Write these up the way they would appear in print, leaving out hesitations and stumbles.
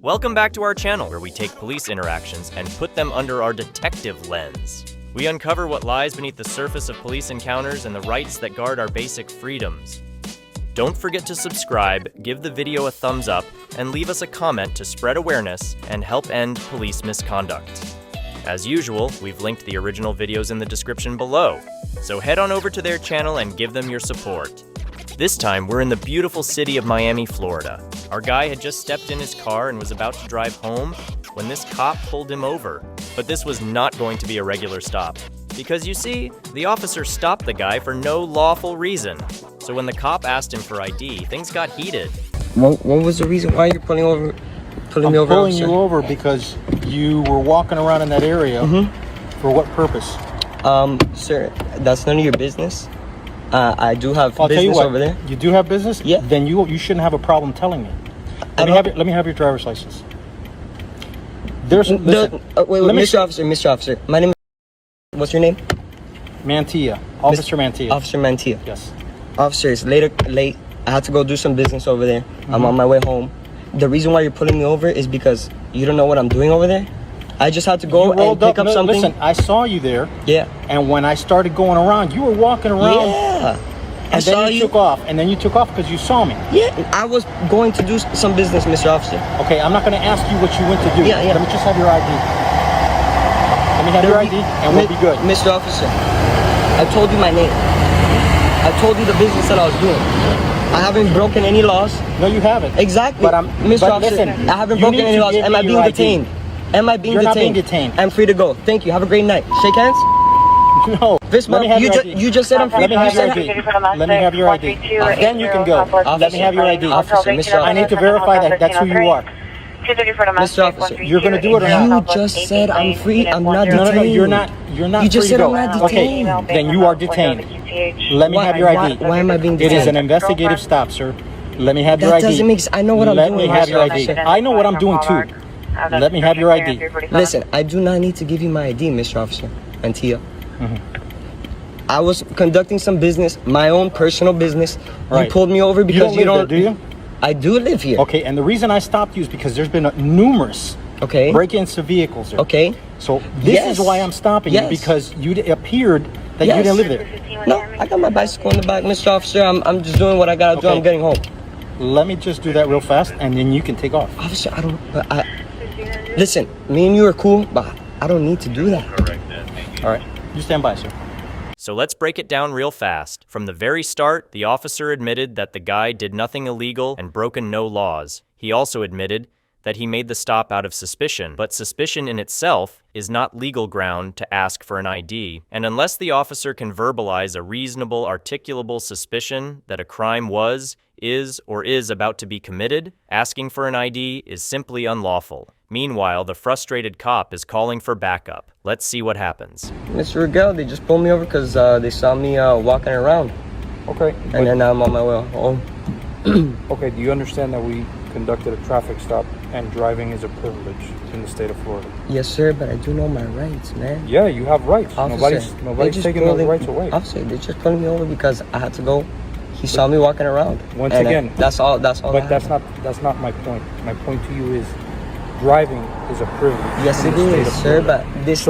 Welcome back to our channel, where we take police interactions and put them under our detective lens. We uncover what lies beneath the surface of police encounters and the rights that guard our basic freedoms. Don't forget to subscribe, give the video a thumbs up, and leave us a comment to spread awareness and help end police misconduct. As usual, we've linked the original videos in the description below, so head on over to their channel and give them your support. This time, we're in the beautiful city of Miami, Florida. Our guy had just stepped in his car and was about to drive home when this cop pulled him over. But this was not going to be a regular stop, because you see, the officer stopped the guy for no lawful reason. So when the cop asked him for ID, things got heated. What was the reason why you're pulling me over? I'm pulling you over because you were walking around in that area. For what purpose? Sir, that's none of your business. I do have I'll business tell you what, over there. You do have business? Yeah. Then you shouldn't have a problem telling me. Let me have your driver's license. Listen, wait, Mr. Officer. My name is... What's your name? Mantilla. Officer Mantilla. Officer Mantilla. Yes. Officer, it's late. I had to go do some business over there. I'm on my way home. The reason why you're pulling me over is because you don't know what I'm doing over there. I just had to go and pick up something. Listen, I saw you there. Yeah. And when I started going around, you were walking around. Yeah. And then you took off. And then you took off because you saw me. Yeah. I was going to do some business, Mr. Officer. Okay, I'm not going to ask you what you went to do. Yeah. Let me just have your ID. Let me have your ID and we'll be good. Mr. Officer, I told you my name. I told you the business that I was doing. I haven't broken any laws. No, you haven't. Exactly. But Mr. Officer, listen, I haven't broken any laws. Am I being detained? Am I being detained? You're not being detained. I'm free to go. Thank you. Have a great night. Shake hands? No. Fist bump. You just said I'm free. Let me have your ID. Let me have your ID. Then you can go. Let me have your ID. Officer, I need to verify that that's who you are. Mr. Officer, You're going to do it or not? you just said I'm free. I'm not detained. No, you're not. You're not. You just free said to I'm go. not detained. Okay, then you are detained. Let me have your ID. Why am I being detained? It is an investigative stop, sir. Let me have your ID. That doesn't make sense. I know what I'm doing. Let me have your ID. I know what I'm doing too. Let me have your ID. Listen, I do not need to give you my ID, Mr. Officer Mantilla. I was conducting some business, my own personal business. Right. You pulled me over because you don't... Do you? I do live here. Okay, and the reason I stopped you is because there's been numerous break-ins to vehicles there. Okay. So this is why I'm stopping you, because you appeared that you didn't live there. No, I got my bicycle in the back, Mr. Officer. I'm just doing what I gotta do. I'm getting home. Let me just do that real fast, and then you can take off. Officer, I don't... Listen, me and you are cool, but I don't need to do that. All right, you stand by, sir. So let's break it down real fast. From the very start, the officer admitted that the guy did nothing illegal and broken no laws. He also admitted that he made the stop out of suspicion, but suspicion in itself is not legal ground to ask for an ID. And unless the officer can verbalize a reasonable, articulable suspicion that a crime is about to be committed, asking for an ID is simply unlawful. Meanwhile, the frustrated cop is calling for backup. Let's see what happens. Mr. Rigel, they just pulled me over because they saw me walking around. Okay. And then I'm on my way home. Okay, do you understand that we conducted a traffic stop and driving is a privilege in the state of Florida? Yes, sir, but I do know my rights, man. Yeah, you have rights. Officer, Nobody's taking those rights away. Officer, they just pulling me over because I had to go. He saw me walking around. Once again, that's all. But that's not my point. My point to you is driving is a privilege. Yes, it is, sir, but this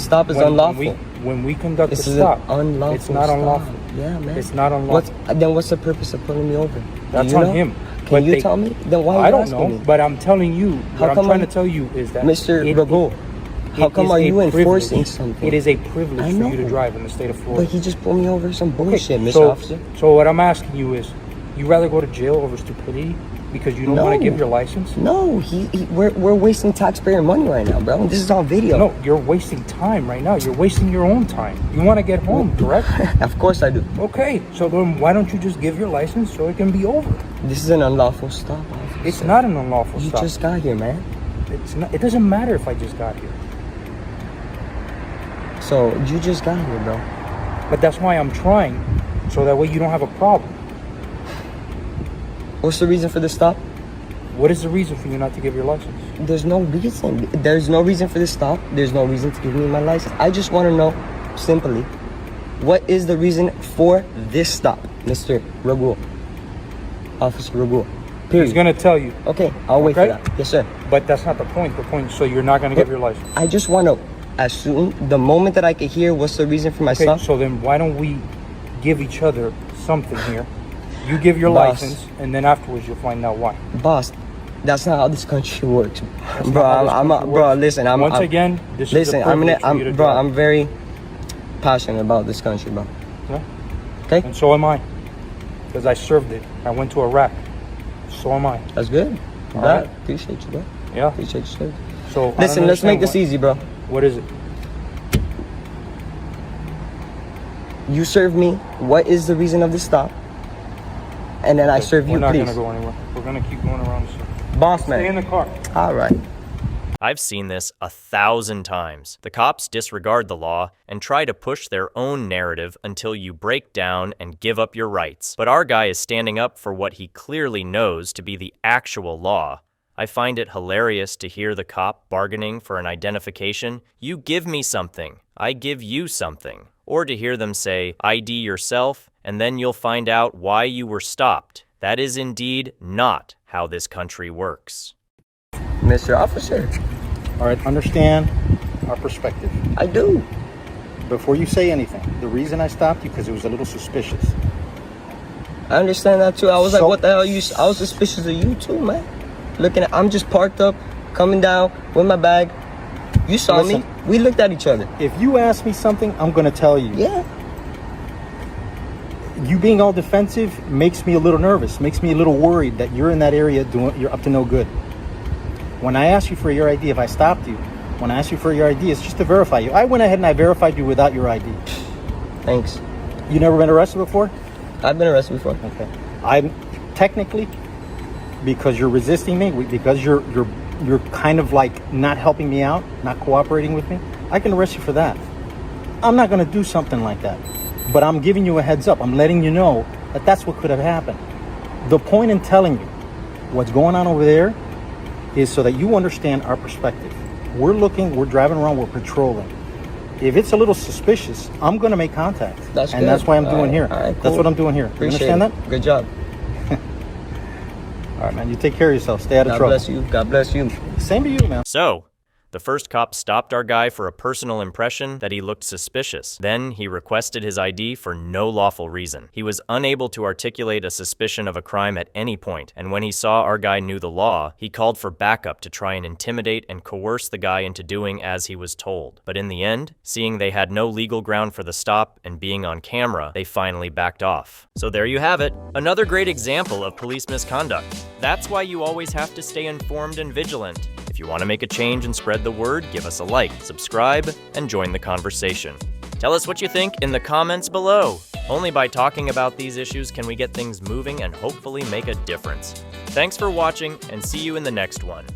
stop is unlawful. When we conduct this a stop, unlawful it's not unlawful. Yeah, man. It's not unlawful. Then what's the purpose of pulling me over? That's on him. Can you tell me? Then why are you asking me? I don't know, but I'm telling you. What I'm trying to tell you is that Mr. Rago, how come are you enforcing something? It is a privilege for you to drive in the state of Florida. But he just pulled me over some bullshit, Mr. Officer. So what I'm asking you is, you rather go to jail over stupidity because you don't want to give your license? No, we're wasting taxpayer money right now, bro. This is on video. No, you're wasting time right now. You're wasting your own time. You want to get home, correct? Of course I do. Okay, so then why don't you just give your license so it can be over? This is an unlawful stop, officer. It's not an unlawful stop. You just got here, man. It's not. It doesn't matter if I just got here. So you just got here, bro. But that's why I'm trying, so that way you don't have a problem. What's the reason for this stop? What is the reason for you not to give your license? There's no reason. There's no reason for this stop. There's no reason to give me my license. I just want to know, simply, what is the reason for this stop, Mr. Rago? Officer Rago. Period. He's gonna tell you. Okay, I'll wait for Okay? that. Yes, sir. But that's not the point. The point, so you're not gonna give your license. I just want to, as soon, the moment that I can hear what's the reason for my Okay, stop. so then why don't we give each other something here? You give your Boss. license, and then afterwards you'll find out why. Boss, that's not how this country works. That's Bro, not how this I'm country bro, works. listen, Once again, this is a privilege for you to bro, drive. I'm very passionate about this country, bro. Yeah. Okay? And so am I, because I served it. I went to Iraq. So am I. That's good. All Bro, right. appreciate you, bro. Yeah. Appreciate you, sir. So I don't Listen, let's make this understand easy, bro. What is it? You serve me. What is the reason of this stop? And then I serve you, We're not please. gonna go anywhere. We're gonna keep going around the circle. Boss Stay in man. the car. All right. I've seen this 1,000 times. The cops disregard the law and try to push their own narrative until you break down and give up your rights. But our guy is standing up for what he clearly knows to be the actual law. I find it hilarious to hear the cop bargaining for an identification. You give me something, I give you something. Or to hear them say, ID yourself, and then you'll find out why you were stopped. That is indeed not how this country works. Mr. Officer, All right, understand our perspective. I do. Before you say anything, the reason I stopped you because it was a little suspicious. I understand that too. I was like, So- what the hell? I was suspicious of you too, man. Looking at, I'm just parked up, coming down with my bag. You saw Listen. me. We looked at each other. If you ask me something, I'm gonna tell you. Yeah. You being all defensive makes me a little nervous, makes me a little worried that you're in that area you're up to no good. When I asked you for your ID, if I stopped you, when I asked you for your ID, it's just to verify you. I went ahead and I verified you without your ID. Thanks. You never been arrested before? I've been arrested before. Okay. I'm technically, because you're resisting me, because you're kind of like not helping me out, not cooperating with me, I can arrest you for that. I'm not going to do something like that. But I'm giving you a heads up. I'm letting you know that that's what could have happened. The point in telling you what's going on over there is so that you understand our perspective. We're driving around, we're patrolling. If it's a little suspicious, I'm going to make contact. That's and good. that's why I'm All doing right, here. all right, cool. That's what I'm doing here. Appreciate you understand it. that? Good job. All right, man. You take care of yourself. Stay out of God trouble. bless you. God bless you. Same to you, man. So, the first cop stopped our guy for a personal impression that he looked suspicious. Then he requested his ID for no lawful reason. He was unable to articulate a suspicion of a crime at any point, and when he saw our guy knew the law, he called for backup to try and intimidate and coerce the guy into doing as he was told. But in the end, seeing they had no legal ground for the stop and being on camera, they finally backed off. So there you have it, another great example of police misconduct. That's why you always have to stay informed and vigilant. If you want to make a change and spread the word, give us a like, subscribe, and join the conversation. Tell us what you think in the comments below. Only by talking about these issues can we get things moving and hopefully make a difference. Thanks for watching, and see you in the next one.